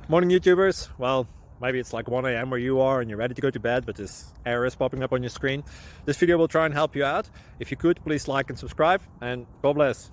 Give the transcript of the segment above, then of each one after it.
Morning YouTubers. Well, maybe it's like 1 a.m. where you are and you're ready to go to bed, but this error is popping up on your screen. This video will try and help you out. If you could, please like and subscribe, and God bless.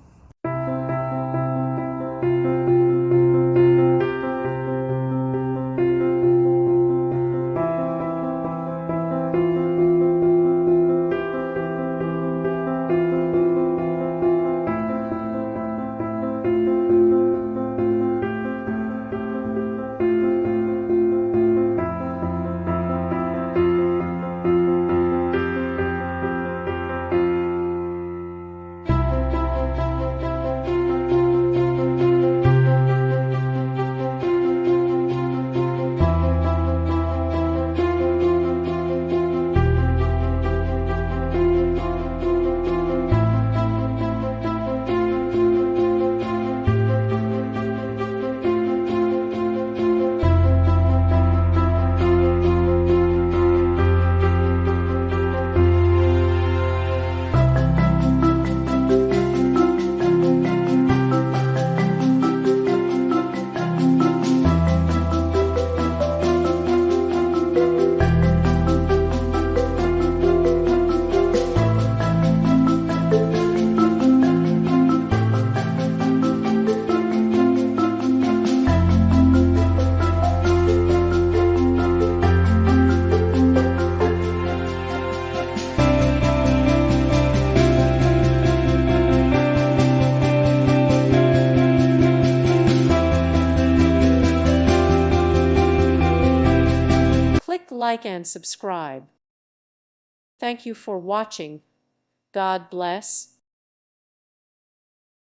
Click like and subscribe. Thank you for watching. God bless.